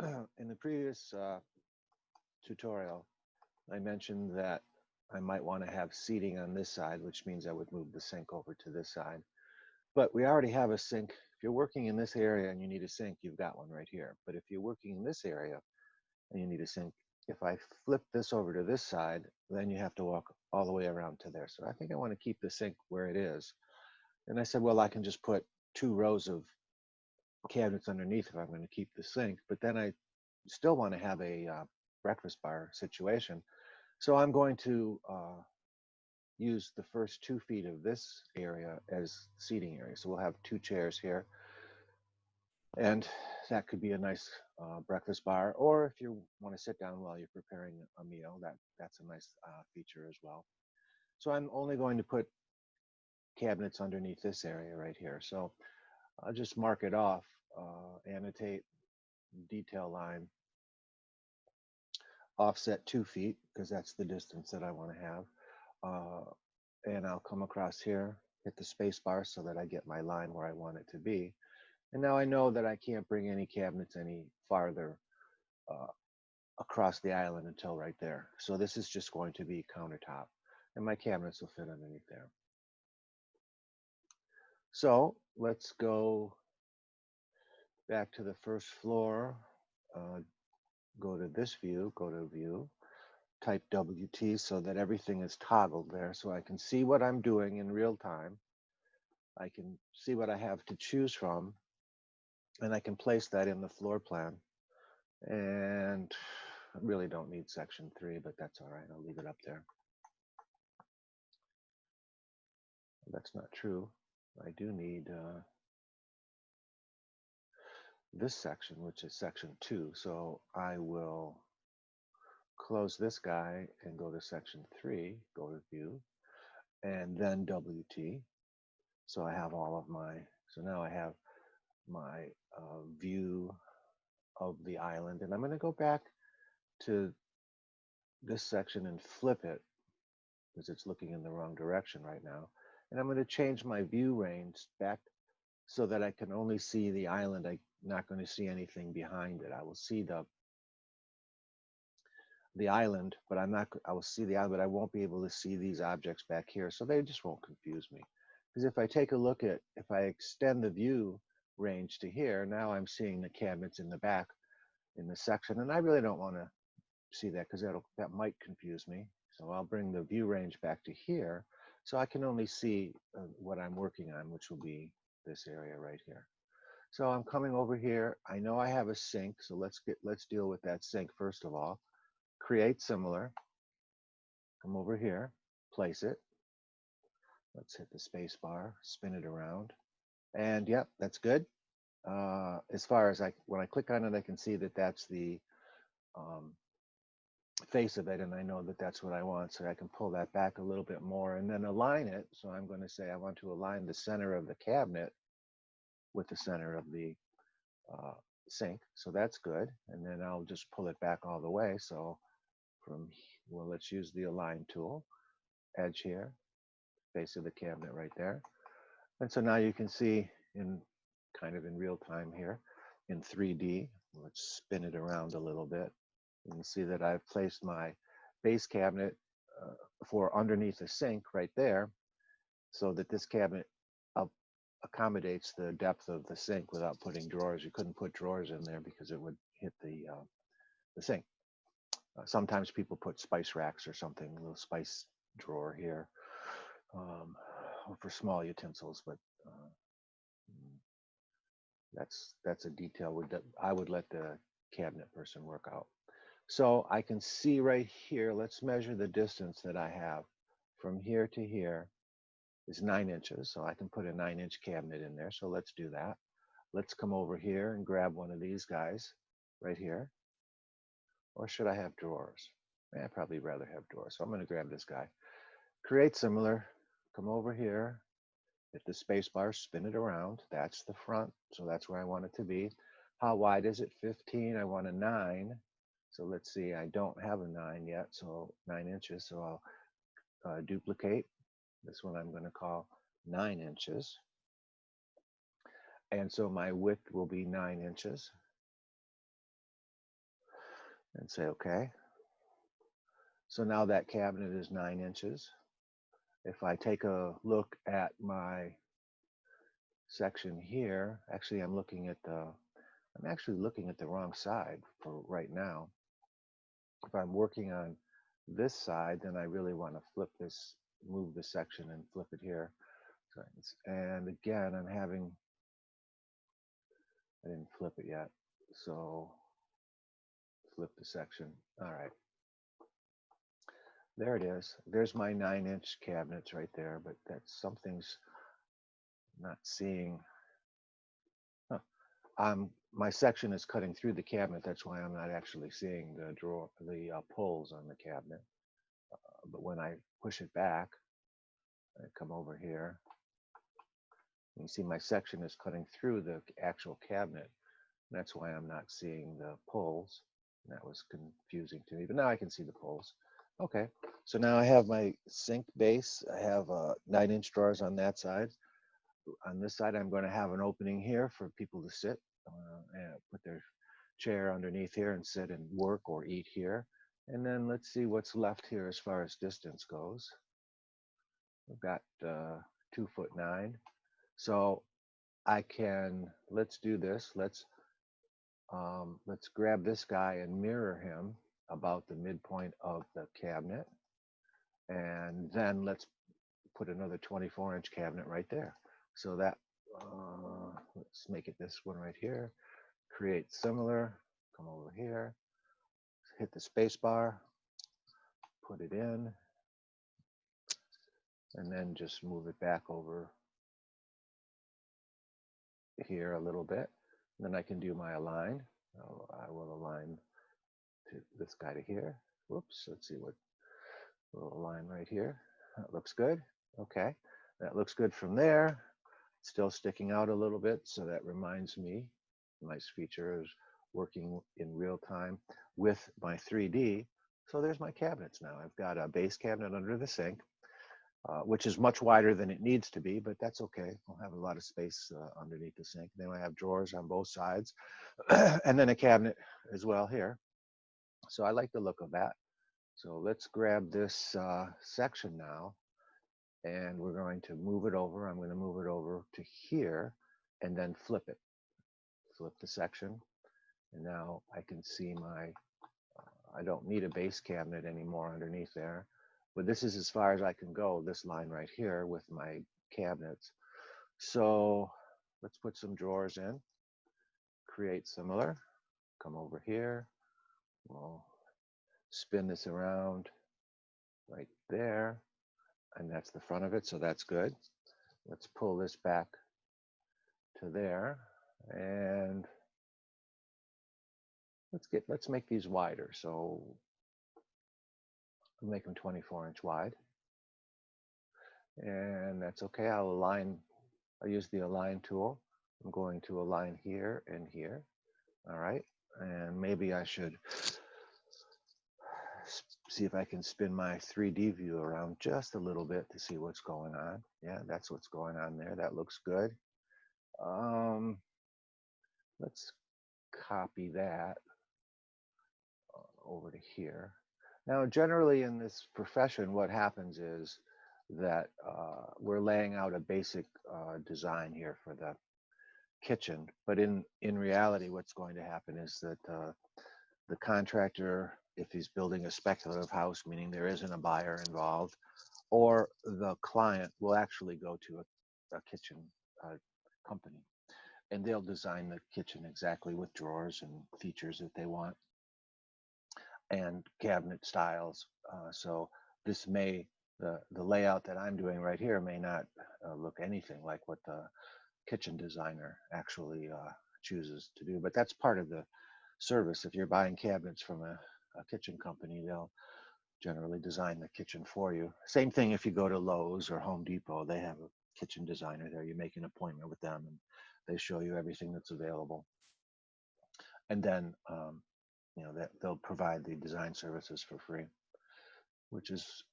In the previous tutorial, I mentioned that I might want to have seating on this side, which means I would move the sink over to this side. But we already have a sink. If you're working in this area and you need a sink, you've got one right here. But if you're working in this area and you need a sink, if I flip this over to this side, then you have to walk all the way around to there. So I think I want to keep the sink where it is. And I said, well, I can just put 2 rows of cabinets underneath if I'm going to keep the sink. But then I still want to have a breakfast bar situation. So I'm going to use the first 2 feet of this area as seating area. So we'll have 2 chairs here, and that could be a nice breakfast bar. Or if you want to sit down while you're preparing a meal, that's a nice feature as well. So I'm only going to put cabinets underneath this area right here. So I'll just mark it off, annotate, detail line, offset 2 feet because that's the distance that I want to have. Uh, and I'll come across here, hit the space bar so that I get my line where I want it to be. And now I know that I can't bring any cabinets any farther uh, across the island until right there. So this is just going to be countertop, and my cabinets will fit underneath there. So let's go back to the first floor, uh, go to this view, go to view, type WT so that everything is toggled there so I can see what I'm doing in real time. I can see what I have to choose from, and I can place that in the floor plan. And I really don't need section 3, but that's all right. I'll leave it up there. That's not true. I do need this section, which is section 2. So I will close this guy and go to section 3, go to view, and then WT. So I have all of my, so now I have my view of the island. And I'm going to go back to this section and flip it because it's looking in the wrong direction right now. And I'm going to change my view range back so that I can only see the island. I'm not going to see anything behind it. I will see the island, but I'm not, I will see the island, but I won't be able to see these objects back here. So they just won't confuse me. Because if I take a look at, if I extend the view range to here, now I'm seeing the cabinets in the back in the section. And I really don't want to see that because that might confuse me. So I'll bring the view range back to here so I can only see what I'm working on, which will be this area right here. So I'm coming over here. I know I have a sink, so let's deal with that sink first of all. Create similar. Come over here, place it. Let's hit the space bar, spin it around, and yep, that's good. As far as when I click on it, I can see that that's the um, face of it, and I know that that's what I want. So I can pull that back a little bit more and then align it. So I'm going to say I want to align the center of the cabinet with the center of the uh, sink. So that's good. And then I'll just pull it back all the way. So from, well, let's use the align tool, edge here, face of the cabinet right there. And so now you can see in kind of in real time here in 3D, let's spin it around a little bit. You can see that I've placed my base cabinet uh, for underneath the sink right there so that this cabinet accommodates the depth of the sink without putting drawers. You couldn't put drawers in there because it would hit the sink. Sometimes people put spice racks or something, a little spice drawer here um, for small utensils, but that's a detail that I would let the cabinet person work out. So I can see right here, let's measure the distance that I have from here to here is 9 inches. So I can put a 9-inch cabinet in there. So let's do that. Let's come over here and grab one of these guys right here. Or should I have drawers? I'd probably rather have drawers. So I'm going to grab this guy. Create similar. Come over here. Hit the space bar, spin it around. That's the front. So that's where I want it to be. How wide is it? 15. I want a 9. So let's see. I don't have a 9 yet. So 9 inches. So I'll duplicate. This one I'm going to call 9 inches. And so my width will be 9 inches. and say okay. So now that cabinet is 9 inches. If I take a look at my section here, actually I'm actually looking at the wrong side for right now. If I'm working on this side, then I really want to flip this, move the section and flip it here. And again, I didn't flip it yet. So flip the section. All right. There it is. There's my 9-inch cabinets right there, but that's something's not seeing. Huh. My section is cutting through the cabinet. That's why I'm not actually seeing the pulls on the cabinet. But when I push it back, I come over here. You see my section is cutting through the actual cabinet. That's why I'm not seeing the pulls. That was confusing to me, but now I can see the pulls. Okay, so now I have my sink base. I have 9-inch drawers on that side. On this side, I'm going to have an opening here for people to sit and put their chair underneath here and sit and work or eat here. And then let's see what's left here as far as distance goes. We've got 2'9". So I can, let's do this. Let's grab this guy and mirror him about the midpoint of the cabinet. And then let's put another 24-inch cabinet right there. So that, let's make it this one right here. Create similar, come over here, hit the space bar, put it in, and then just move it back over here a little bit. And then I can do my align. I will align to this guy to here. Whoops, let's see what we'll align right here. That looks good. Okay, that looks good from there. Still sticking out a little bit, so that reminds me, nice feature is working in real time with my 3D. So there's my cabinets now. I've got a base cabinet under the sink, which is much wider than it needs to be, but that's okay. I'll have a lot of space underneath the sink. Then I have drawers on both sides, and then a cabinet as well here. So I like the look of that. So let's grab this section now, and we're going to move it over. I'm going to move it over to here, and then flip it. Flip the section, and now I can see my, I don't need a base cabinet anymore underneath there, but this is as far as I can go, this line right here with my cabinets. So let's put some drawers in, create similar, come over here, we'll spin this around right there, and that's the front of it, so that's good. Let's pull this back to there, and let's make these wider. So I'll make them 24-inch wide, and that's okay. I'll use the align tool. I'm going to align here and here. All right, and maybe I should see if I can spin my 3D view around just a little bit to see what's going on. Yeah, that's what's going on there. That looks good. Let's copy that over to here. Now, generally in this profession, what happens is that we're laying out a basic design here for the kitchen, but in reality, what's going to happen is that the contractor, if he's building a speculative house, meaning there isn't a buyer involved, or the client will actually go to a kitchen company, and they'll design the kitchen exactly with drawers and features that they want and cabinet styles. So this may, the layout that I'm doing right here may not look anything like what the kitchen designer actually chooses to do, but that's part of the service. If you're buying cabinets from a kitchen company, they'll generally design the kitchen for you. Same thing if you go to Lowe's or Home Depot, they have a kitchen designer there. You make an appointment with them and they show you everything that's available. And then, you know, that they'll provide the design services for free, which is,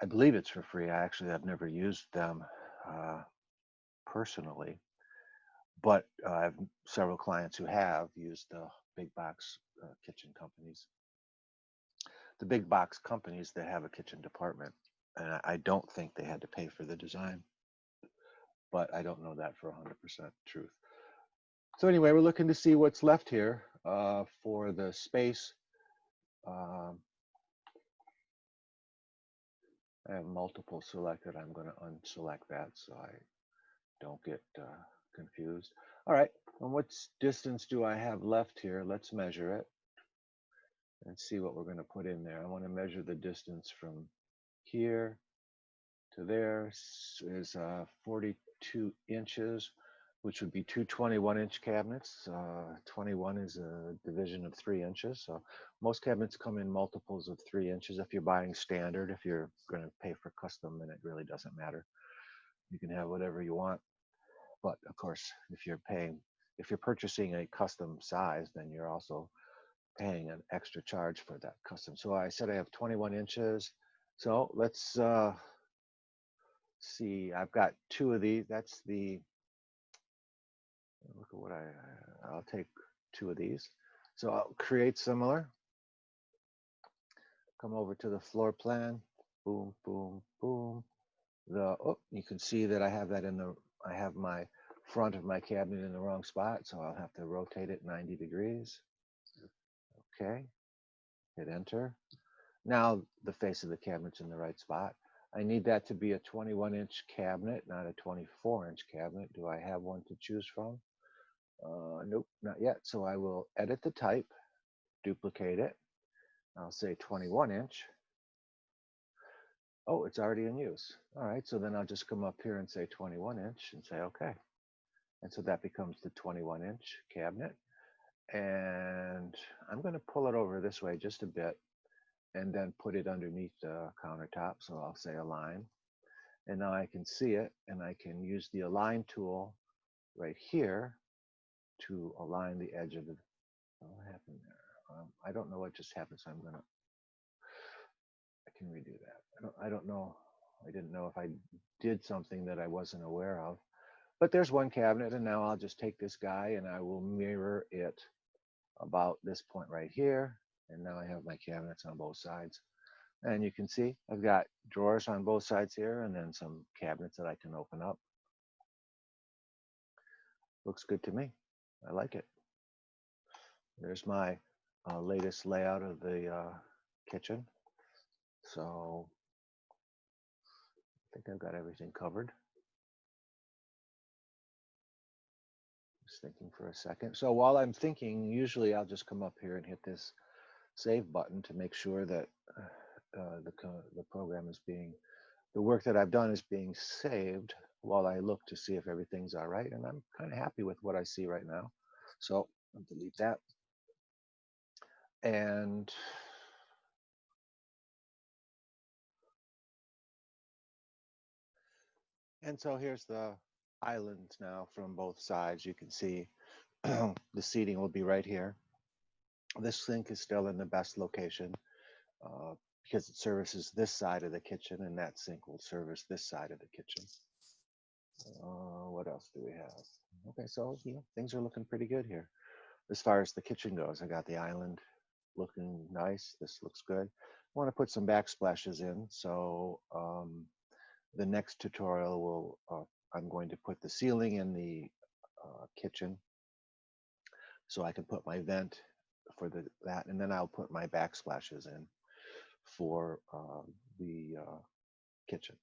I believe it's for free. I've never used them personally, but I have several clients who have used the big box kitchen companies. the big box companies that have a kitchen department. And I don't think they had to pay for the design, but I don't know that for 100% truth. So anyway, we're looking to see what's left here for the space. Um, I have multiple selected. I'm going to unselect that so I don't get confused. All right, and what distance do I have left here? Let's measure it and see what we're going to put in there. I want to measure the distance from here to there is 42 inches, which would be two 21-inch cabinets. 21 is a division of 3 inches. So most cabinets come in multiples of 3 inches. If you're buying standard, if you're going to pay for custom, then it really doesn't matter. You can have whatever you want. But of course, if you're purchasing a custom size, then you're also paying an extra charge for that custom. So I said I have 21 inches. So let's see. I've got 2 of these. That's the, look at what I'll take 2 of these. So I'll create similar. Come over to the floor plan. Boom, boom, boom. You can see that I have that I have my front of my cabinet in the wrong spot, so I'll have to rotate it 90 degrees. Okay, hit enter. Now the face of the cabinet's in the right spot. I need that to be a 21-inch cabinet, not a 24-inch cabinet. Do I have one to choose from? Nope, not yet. So I will edit the type, duplicate it. I'll say 21-inch. Oh, it's already in use. All right, so then I'll just come up here and say 21-inch and say okay. And so that becomes the 21-inch cabinet. And I'm going to pull it over this way just a bit and then put it underneath the countertop. So I'll say align. And now I can see it, and I can use the align tool right here to align the edge of the, what happened there? I don't know what just happened, so I can redo that. I don't know. I didn't know if I did something that I wasn't aware of. But there's one cabinet, and now I'll just take this guy and I will mirror it about this point right here. And now I have my cabinets on both sides. And you can see I've got drawers on both sides here and then some cabinets that I can open up. Looks good to me. I like it. There's my latest layout of the kitchen. So I think I've got everything covered. Just thinking for a second. So while I'm thinking, usually I'll just come up here and hit this save button to make sure that the program is the work that I've done is being saved while I look to see if everything's all right. And I'm kind of happy with what I see right now. So I'll delete that. And so here's the islands now from both sides. You can see the seating will be right here. This sink is still in the best location because it services this side of the kitchen, and that sink will service this side of the kitchen. What else do we have? Okay, so things are looking pretty good here. As far as the kitchen goes, I got the island looking nice. This looks good. I want to put some backsplashes in. So the next tutorial will, I'm going to put the ceiling in the kitchen so I can put my vent for that, and then I'll put my backsplashes in for the kitchen.